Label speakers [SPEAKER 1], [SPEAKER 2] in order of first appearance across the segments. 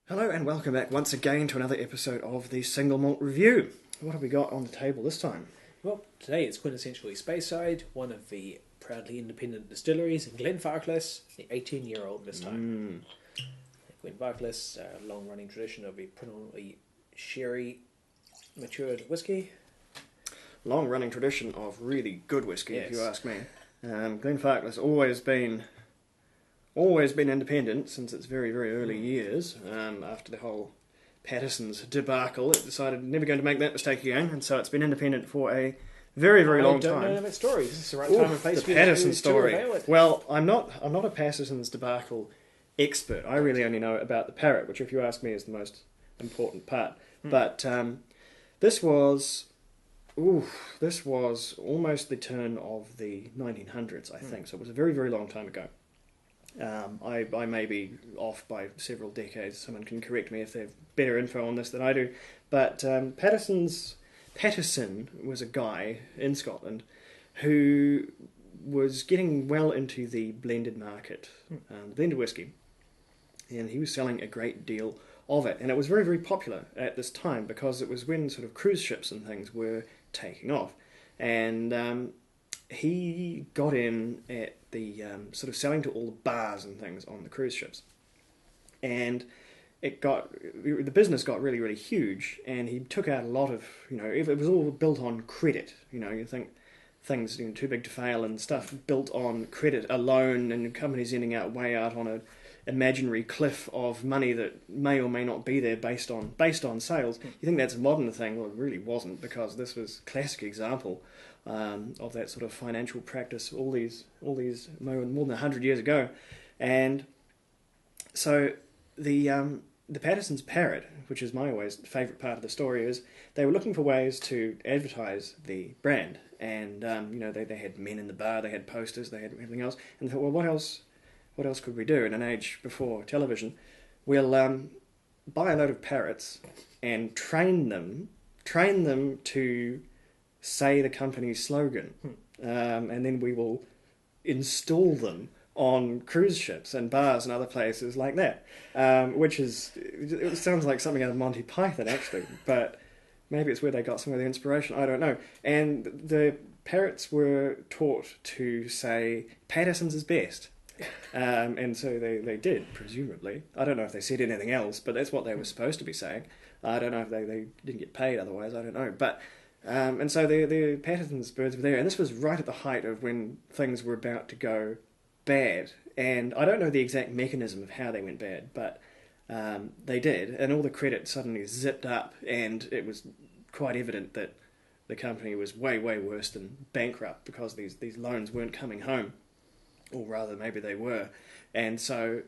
[SPEAKER 1] Hello and welcome back once again to another episode of the Single Malt Review. What have we got on the table this time?
[SPEAKER 2] Well, today it's quintessentially Speyside, one of the proudly independent distilleries in Glenfarclas, the 18-year-old this time. Glenfarclas, a long-running tradition of a predominantly sherry matured whiskey.
[SPEAKER 1] Long-running tradition of really good whiskey,
[SPEAKER 2] Yes.
[SPEAKER 1] if you ask me. Glenfarclas always been independent since its very, very early years. After the whole Patterson's debacle, it decided never going to make that mistake again, and so it's been independent for a very, very long time.
[SPEAKER 2] I don't know that story. This is the right time and place
[SPEAKER 1] the
[SPEAKER 2] for you
[SPEAKER 1] Patterson
[SPEAKER 2] to
[SPEAKER 1] story.
[SPEAKER 2] reveal it.
[SPEAKER 1] Well, I'm not a Patterson's debacle expert. I really only know about the parrot, which, if you ask me, is the most important part. But this was almost the turn of the 1900s, I think. So it was a very, very long time ago. I may be off by several decades. Someone can correct me if they have better info on this than I do. But Patterson was a guy in Scotland who was getting well into the blended market, blended whiskey, and he was selling a great deal of it. And it was very, very popular at this time because it was when sort of cruise ships and things were taking off. And he got in at the sort of selling to all the bars and things on the cruise ships, and the business got really, really huge, and he took out a lot of, it was all built on credit. You think things too big to fail and stuff built on credit alone, and companies ending up way out on an imaginary cliff of money that may or may not be there based on sales. You think that's a modern thing? Well, it really wasn't, because this was a classic example of that sort of financial practice all these more than 100 years ago. And so the Patterson's parrot, which is my always favourite part of the story, is they were looking for ways to advertise the brand. And they had men in the bar, they had posters, they had everything else, and they thought, well, what else could we do in an age before television? We'll buy a load of parrots and train them to say the company's slogan, and then we will install them on cruise ships and bars and other places like that, it sounds like something out of Monty Python, actually, but maybe it's where they got some of the inspiration, I don't know. And the parrots were taught to say, Patterson's is best. And so they did, presumably. I don't know if they said anything else, but that's what they were supposed to be saying. I don't know if they didn't get paid otherwise, I don't know. But and so the Patterson's birds were there, and this was right at the height of when things were about to go bad. And I don't know the exact mechanism of how they went bad, but they did, and all the credit suddenly zipped up, and it was quite evident that the company was way, way worse than bankrupt, because these loans weren't coming home. Or rather, maybe they were. And so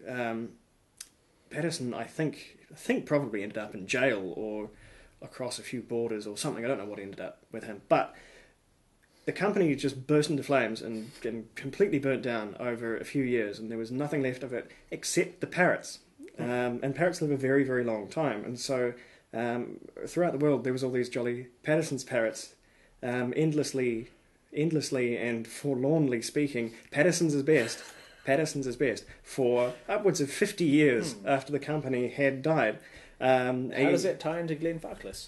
[SPEAKER 1] Patterson, I think probably ended up in jail or across a few borders or something. I don't know what ended up with him. But the company just burst into flames and completely burnt down over a few years, and there was nothing left of it except the parrots. And parrots live a very, very long time. And so throughout the world, there was all these jolly Patterson's parrots, endlessly and forlornly speaking, Patterson's is best. Patterson's is best for upwards of 50 years after the company had died.
[SPEAKER 2] How does that tie into Glenfarclas?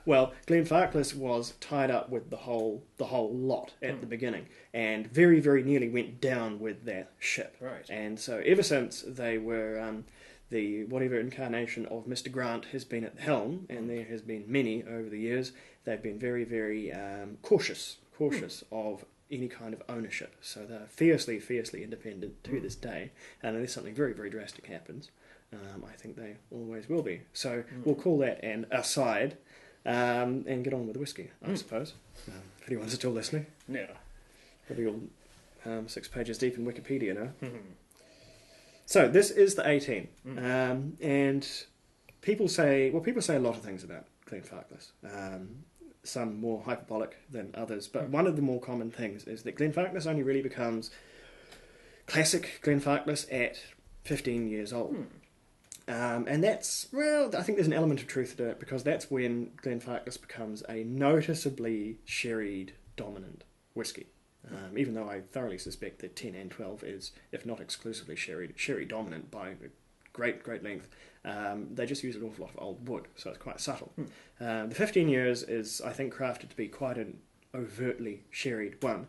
[SPEAKER 1] Well, Glenfarclas was tied up with the whole lot at the beginning, and very, very nearly went down with that ship.
[SPEAKER 2] Right.
[SPEAKER 1] And so ever since they were the whatever incarnation of Mr. Grant has been at the helm, and there has been many over the years, they've been very, very cautious of any kind of ownership. So they're fiercely, fiercely independent to this day, and unless something very, very drastic happens, I think they always will be. So we'll call that an aside, and get on with the whiskey, I suppose. If anyone's still listening.
[SPEAKER 2] Yeah.
[SPEAKER 1] Probably all 6 pages deep in Wikipedia now. So this is the 18, and people say a lot of things about Glenfarclas. Some more hyperbolic than others, but one of the more common things is that Glenfarclas only really becomes classic Glenfarclas at 15 years old. And that's, well, I think there's an element of truth to it, because that's when Glenfarclas becomes a noticeably sherried dominant whiskey. Even though I thoroughly suspect that 10 and 12 is, if not exclusively sherry dominant by a great length. They just use an awful lot of old wood, so it's quite subtle. The 15 years is, I think, crafted to be quite an overtly sherried one.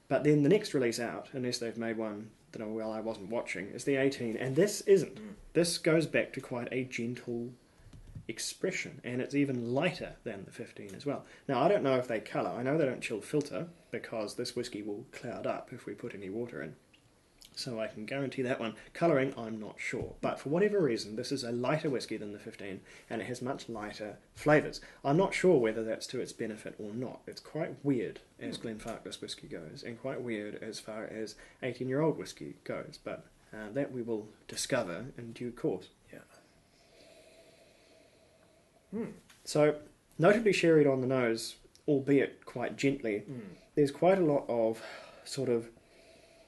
[SPEAKER 1] But then the next release out, unless they've made one that I wasn't watching, is the 18, and this isn't. This goes back to quite a gentle expression, and it's even lighter than the 15 as well. Now, I don't know if they colour. I know they don't chill filter, because this whiskey will cloud up if we put any water in. So I can guarantee that one. Colouring, I'm not sure. But for whatever reason, this is a lighter whiskey than the 15, and it has much lighter flavours. I'm not sure whether that's to its benefit or not. It's quite weird as Glenfarclas whiskey goes, and quite weird as far as 18-year-old whiskey goes. But that we will discover in due course.
[SPEAKER 2] Yeah.
[SPEAKER 1] So, notably sherried on the nose, albeit quite gently. There's quite a lot of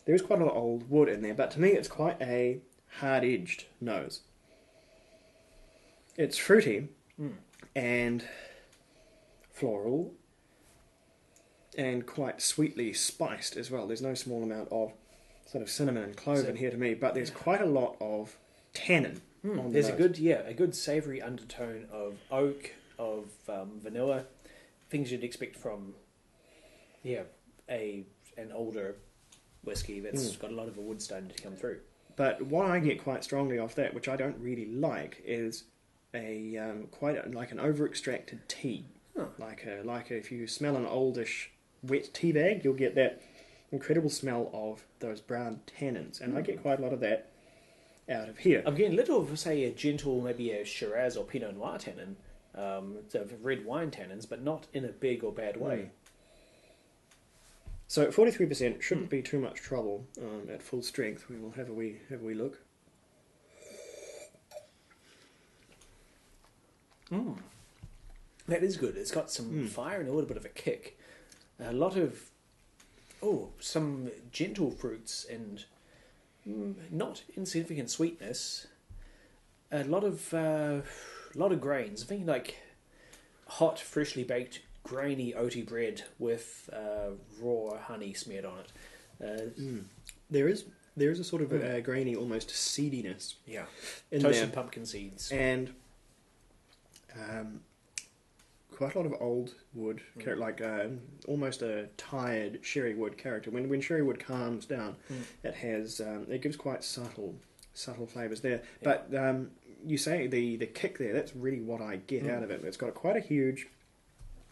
[SPEAKER 1] there is quite a lot of old wood in there, but to me it's quite a hard-edged nose. It's fruity and floral and quite sweetly spiced as well. There's no small amount of sort of cinnamon and clove in here to me, but there's quite a lot of tannin.
[SPEAKER 2] There's a good savoury undertone of oak, of vanilla, things you'd expect from an older whiskey that's got a lot of a wood starting to come through.
[SPEAKER 1] But what I get quite strongly off that, which I don't really like, is like an over-extracted tea. Like if you smell an oldish wet tea bag, you'll get that incredible smell of those brown tannins, and I get quite a lot of that out of here.
[SPEAKER 2] I'm getting a little of, say, a gentle, maybe a Shiraz or Pinot Noir tannin, sort of red wine tannins, but not in a big or bad way.
[SPEAKER 1] So 43% shouldn't be too much trouble at full strength. We will have a wee look.
[SPEAKER 2] That is good. It's got some fire and a little bit of a kick. A lot of some gentle fruits and not insignificant sweetness. A lot of grains. I think like hot, freshly baked, grainy oaty bread with raw honey smeared on it.
[SPEAKER 1] There is a sort of a grainy, almost seediness.
[SPEAKER 2] Yeah,
[SPEAKER 1] in
[SPEAKER 2] toasted
[SPEAKER 1] there.
[SPEAKER 2] Pumpkin seeds
[SPEAKER 1] And quite a lot of old wood, like almost a tired sherry wood character. When sherry wood calms down, it gives quite subtle flavours there. Yeah. But you say the kick there, that's really what I get out of it. It's got quite a huge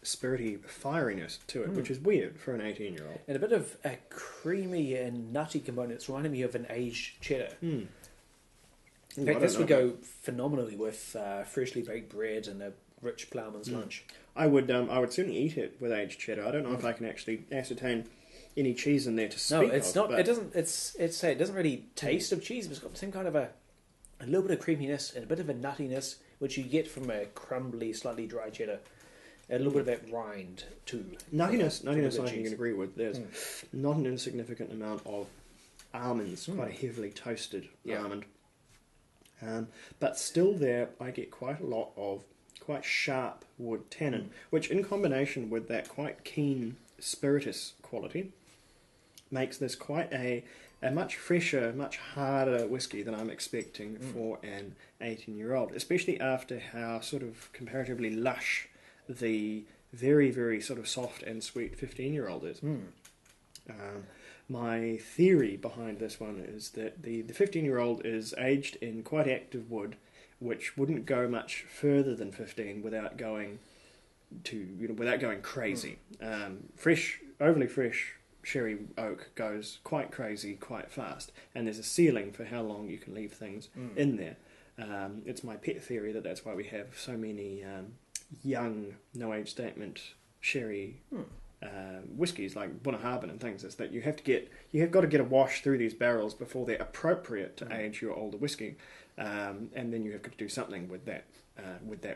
[SPEAKER 1] spirity firiness to it, which is weird for an 18-year-old.
[SPEAKER 2] And a bit of a creamy and nutty component. It's reminding me of an aged cheddar. In fact, this would go phenomenally with freshly baked bread and a rich ploughman's lunch.
[SPEAKER 1] I would certainly eat it with aged cheddar. I don't know if I can actually ascertain any cheese in there to speak of.
[SPEAKER 2] No, it's not. But it doesn't. It doesn't really taste of cheese, but it's got some kind of a little bit of creaminess and a bit of a nuttiness, which you get from a crumbly, slightly dry cheddar. A little bit of that rind too.
[SPEAKER 1] Nuttiness I can agree with. There's not an insignificant amount of almonds, quite a heavily toasted almond. But still there, I get quite a lot of quite sharp wood tannin, which in combination with that quite keen spiritus quality makes this quite a much fresher, much harder whiskey than I'm expecting for an 18-year-old, especially after how sort of comparatively lush the very, very sort of soft and sweet 15-year-old is. My theory behind this one is that the 15-year-old is aged in quite active wood, which wouldn't go much further than 15 without going crazy. Overly fresh sherry oak goes quite crazy quite fast, and there's a ceiling for how long you can leave things in there. It's my pet theory that's why we have so many young, no age statement sherry whiskies like Bunnahabhain and things. Is that you have got to get a wash through these barrels before they're appropriate to age your older whiskey, and then you have got to do something with that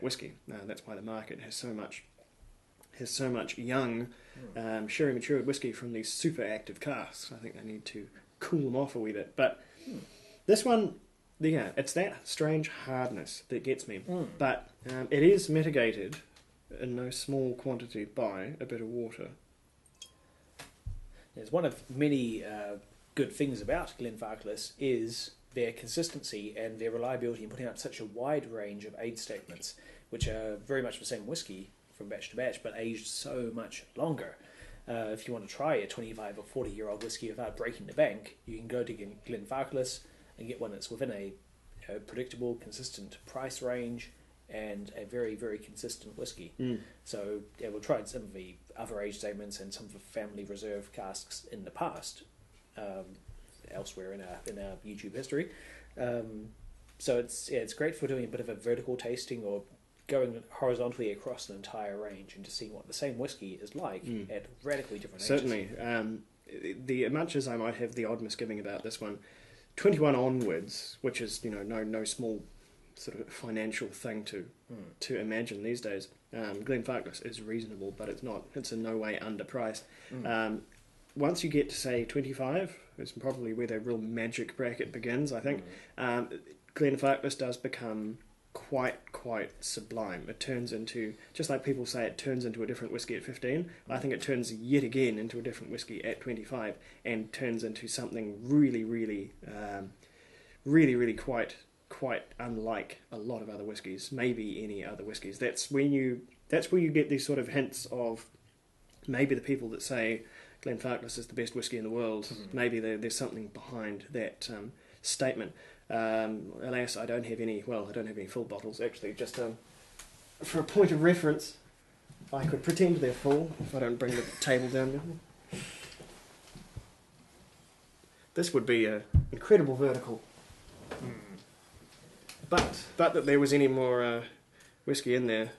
[SPEAKER 1] whiskey. That's why the market has so much young sherry matured whiskey from these super active casks. I think they need to cool them off a wee bit. But this one, it's that strange hardness that gets me. But it is mitigated in no small quantity by a bit of water.
[SPEAKER 2] There's one of many good things about Glenfarclas is their consistency and their reliability in putting out such a wide range of age statements, which are very much the same whiskey from batch to batch, but aged so much longer. If you want to try a 25 or 40-year-old whiskey without breaking the bank, you can go to Glenfarclas and get one that's within a predictable, consistent price range and a very, very consistent whiskey. So yeah, we've tried some of the other age statements and some of the family reserve casks in the past, elsewhere in our YouTube history. So it's great for doing a bit of a vertical tasting or going horizontally across an entire range and just seeing what the same whiskey is like at radically different ages.
[SPEAKER 1] Certainly. The much as I might have the odd misgiving about this one, 21 onwards, which is no small sort of financial thing to imagine these days. Glenfarclas is reasonable, but it's in no way underpriced. Once you get to say 25, it's probably where the real magic bracket begins, I think. Glenfarclas does become quite sublime. It turns into, just like people say it turns into a different whiskey at 15, I think it turns yet again into a different whiskey at 25 and turns into something really quite unlike a lot of other whiskies, maybe any other whiskies. That's where you get these sort of hints of maybe the people that say Glenfarclas is the best whiskey in the world, maybe there's something behind that statement. Alas, I don't have any full bottles. Actually, just for a point of reference, I could pretend they're full if I don't bring the table down with me. This would be an incredible vertical. But that there was any more whiskey in there,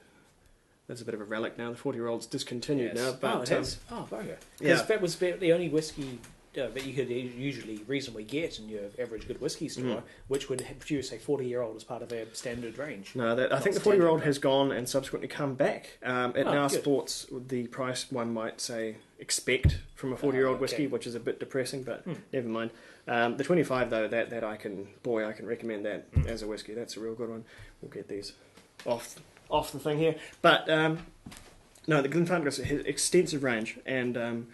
[SPEAKER 1] that's a bit of a relic now. The 40-year-old's discontinued now. But,
[SPEAKER 2] it is. Bugger. Because that was the only whiskey that you could usually reasonably get in your average good whiskey store, which would produce a 40-year-old as part of a standard range.
[SPEAKER 1] No, I think the 40-year-old has gone and subsequently come back. It now sports the price one might say expect from a 40-year-old whiskey, which is a bit depressing, but never mind. The 25 though, that I can recommend that as a whiskey. That's a real good one. We'll get these off the thing here, but no, the Glenfarclas has extensive range and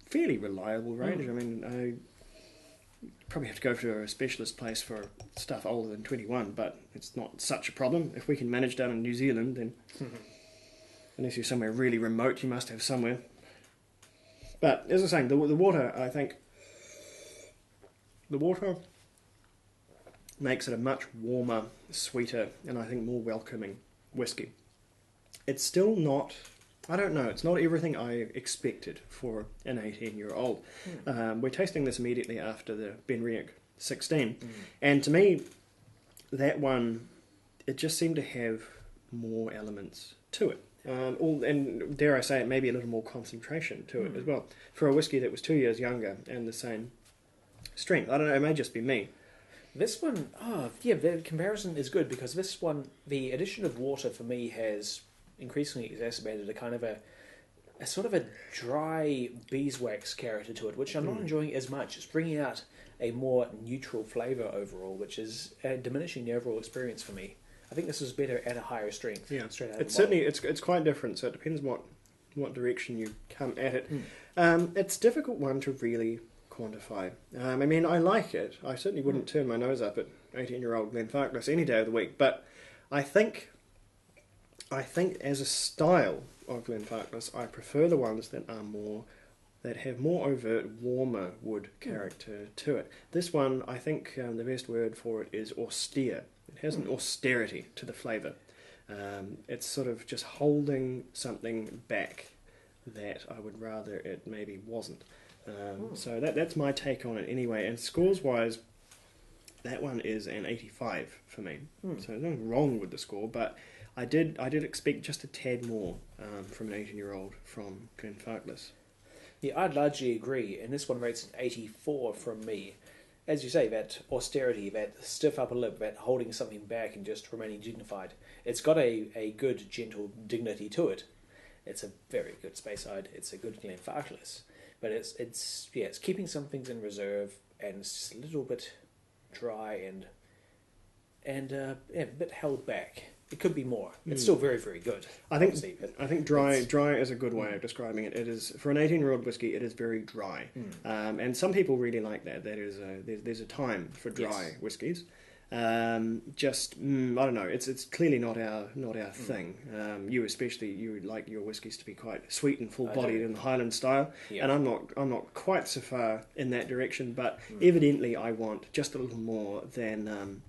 [SPEAKER 1] fairly reliable range. I mean, I probably have to go to a specialist place for stuff older than 21, but it's not such a problem. If we can manage down in New Zealand, then unless you're somewhere really remote, you must have somewhere. But as I was saying, the water, I think, the water makes it a much warmer, sweeter, and I think more welcoming whiskey. It's still not, I don't know, it's not everything I expected for an 18-year-old. We're tasting this immediately after the Benriach 16, and to me, that one, it just seemed to have more elements to it. And dare I say it, maybe a little more concentration to it as well. For a whiskey that was 2 years younger and the same strength. I don't know, it may just be me.
[SPEAKER 2] This one, the comparison is good because this one, the addition of water for me has increasingly exacerbated a kind of a sort of a dry beeswax character to it, which I'm not enjoying as much. It's bringing out a more neutral flavour overall, which is diminishing the overall experience for me. I think this is better at a higher strength.
[SPEAKER 1] Yeah,
[SPEAKER 2] straight out
[SPEAKER 1] it's certainly it's quite different. So it depends what direction you come at it. It's a difficult one to really quantify. I mean, I like it. I certainly wouldn't turn my nose up at 18-year-old Glenfarclas any day of the week. But I think as a style of Glenfarclas, I prefer the ones that have more overt, warmer wood character to it. This one, I think the best word for it is austere. It has an austerity to the flavour. It's sort of just holding something back that I would rather it maybe wasn't. So that's my take on it anyway. And scores-wise, that one is an 85 for me. So there's nothing wrong with the score, but I did expect just a tad more from an 18-year-old from Glenfarclas.
[SPEAKER 2] Yeah, I'd largely agree, and this one rates an 84 from me. As you say, that austerity, that stiff upper lip, that holding something back and just remaining dignified, it's got a good, gentle dignity to it. It's a very good Speyside. It's a good Glenfarclas. But it's keeping some things in reserve, and it's just a little bit dry and a bit held back. it could be more. It's still very, very good.
[SPEAKER 1] I think
[SPEAKER 2] obviously, but
[SPEAKER 1] dry is a good way of describing it. It is, for an 18-year-old whiskey, it is very dry, and some people really like that. There's a time for dry whiskies. I don't know. It's clearly not our thing. You especially, you would like your whiskies to be quite sweet and full bodied in the Highland style, and I'm not quite so far in that direction. But evidently, I want just a little more than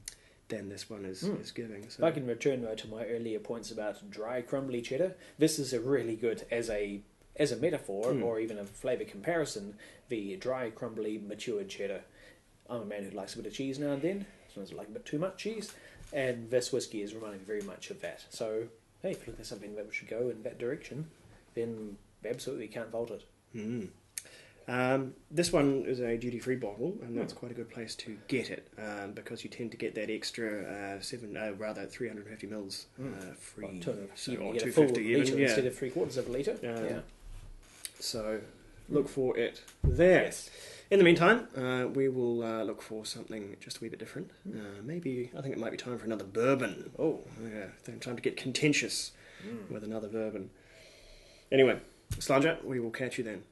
[SPEAKER 1] this one is giving. So.
[SPEAKER 2] If I can return though to my earlier points about dry, crumbly cheddar, this is a really good as a metaphor or even a flavour comparison. The dry, crumbly, matured cheddar. I'm a man who likes a bit of cheese now and then. Sometimes I like a bit too much cheese, and this whiskey is reminding me very much of that. So, hey, if you look at something that should go in that direction, then absolutely can't fault it.
[SPEAKER 1] This one is a duty-free bottle, and that's quite a good place to get it because you tend to get that extra 350 mils free,
[SPEAKER 2] or
[SPEAKER 1] or
[SPEAKER 2] you get a
[SPEAKER 1] 250
[SPEAKER 2] full
[SPEAKER 1] even,
[SPEAKER 2] litre instead of 3/4 of a litre.
[SPEAKER 1] So look for it there.
[SPEAKER 2] Yes.
[SPEAKER 1] In the meantime, we will look for something just a wee bit different. Maybe I think it might be time for another bourbon.
[SPEAKER 2] Oh,
[SPEAKER 1] yeah, I think time to get contentious with another bourbon. Anyway, Slanger, we will catch you then.